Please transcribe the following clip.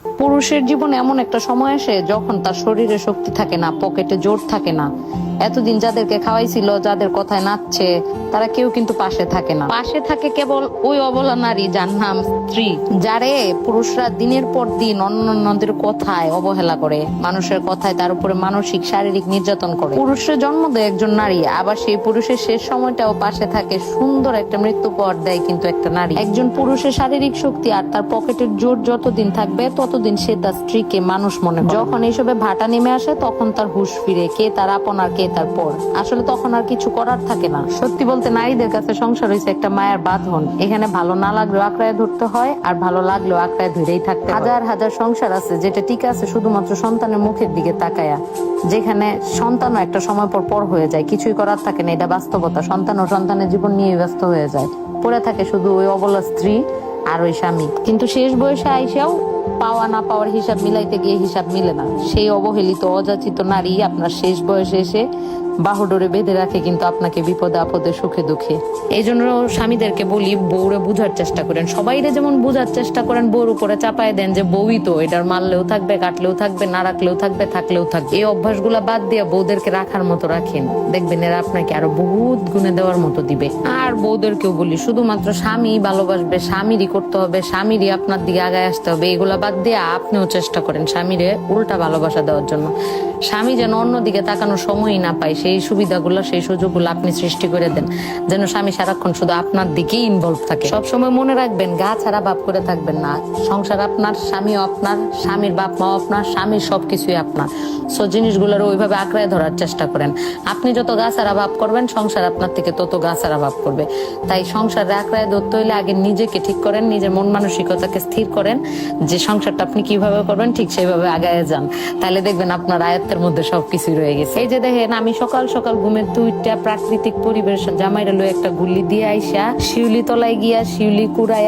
পুরুষের জীবনে এমন একটা সময় আসে যখন তার শরীরে শক্তি থাকে না, পকেটে জোর থাকে না। এতদিন যাদেরকে খাওয়াইছিল, যাদের কথায় নাচছে, তারা কেউ কিন্তু পাশে থাকে না। পাশে থাকে কেবল ওই অবলা নারী যার নাম স্ত্রী, যারে পুরুষরা দিনের পর দিন অন্যান্যদের কথায় অবহেলা করে, মানুষের কথায় তার উপরে মানসিক শারীরিক নির্যাতন করে। পুরুষের জন্ম দেয় একজন নারী, আবার সেই পুরুষের শেষ সময়টাও পাশে থাকে, সুন্দর একটা মৃত্যু পর দেয় কিন্তু একটা নারী। একজন পুরুষের শারীরিক শক্তি আর তার পকেটের জোর যতদিন থাকবে ততদিন সে তার স্ত্রীকে মানুষ মনে করে। যখন এইসবে ভাটা নেমে আসে তখন তার হুঁশ ফিরে, কে তার আপন আর কে তার পর। আসলে তখন আর কিছু করার থাকে না। সত্যি বলতে নারীদের কাছে সংসার হয়েছে একটা মায়ের বাঁধন। এখানে ভালো না লাগলেও আঁকড়ায় ধরতে হয়, আর ভালো লাগলেও আঁকড়ায় ধরেই থাকতে হয়। হাজার হাজার সংসার আছে যেটা টিকে আছে শুধুমাত্র সন্তানের মুখের দিকে তাকায়া, যেখানে সন্তানও একটা সময় পর পর হয়ে যায়, কিছুই করার থাকে না, এটা বাস্তবতা। সন্তান ও সন্তানের জীবন নিয়ে ব্যস্ত হয়ে যায়, পড়ে থাকে শুধু ওই অবলা স্ত্রী আর ওই স্বামী। কিন্তু শেষ বয়সে আইসাও পাওয়া না পাওয়ার হিসাব মিলাইতে গিয়ে হিসাব মিলে না। সেই অবহেলিত অযাচিত নারী আপনার শেষ বয়সে এসে বাহুডোরে বেঁধে রাখে কিন্তু আপনাকে বিপদে আপদে সুখে দুঃখে। এই জন্য স্বামীদেরকে বলি, বউরে বুঝার চেষ্টা করেন। সবাইরে যেমন বুঝার চেষ্টা করেন, বউর উপরে চাপায় দেন যে বউই তো, এটার মারলেও থাকবে, কাটলেও থাকবে, না রাখলেও থাকবে, থাকলেও থাকবে। এই অভ্যাসগুলা বাদ দিয়ে বউদেরকে রাখার মতো রাখেন, দেখবেন এরা আপনাকে আরো বহুত গুণে দেওয়ার মতো দিবে। আর বউদেরকেও বলি, শুধুমাত্র স্বামী ভালোবাসবে, স্বামীরই করতে হবে, স্বামীরই আপনার দিকে আগায় আসতে হবে, এগুলা বাদ দিয়ে আপনিও চেষ্টা করেন স্বামীরে উল্টা ভালোবাসা দেওয়ার জন্য। স্বামী যেন অন্যদিকে তাকানোর সময়ই না পায়, সেই সুবিধাগুলো সেই সুযোগগুলো আপনি সৃষ্টি করে দেন, যেন স্বামী সারাক্ষণ শুধু আপনার দিকেই ইনভলভ থাকে। সবসময় মনে রাখবেন, গা ছাড়া ভাব করে থাকবেন না। সংসার আপনার, স্বামীও আপনার, স্বামীর বাপ মাও আপনার, স্বামীর সবকিছুই আপনার। সো জিনিসগুলোর ওইভাবে আঁকড়ায় ধরার চেষ্টা করেন। আপনি যত গা ছাড়া ভাব করবেন, সংসার আপনার থেকে তত গা ছাড়া ভাব করবে। তাই সংসারে আঁকড়ায় ধরতে হইলে আগে নিজেকে ঠিক করেন, নিজের মন মানসিকতাকে স্থির করেন যে সংসারটা আপনি কিভাবে করবেন, ঠিক সেইভাবে আগায় যান। তাহলে দেখবেন আপনার আয়ত্তের মধ্যে সবকিছু রয়ে গেছে। এই যে দেখেন, আমি সকাল সকাল ঘুমের দুইটা প্রাকৃতিক পরিবেশ জামাইরা লয়ে একটা গুল্লি দিয়ে আইসা শিউলি তলায় গিয়া শিউলি কুড়াইয়া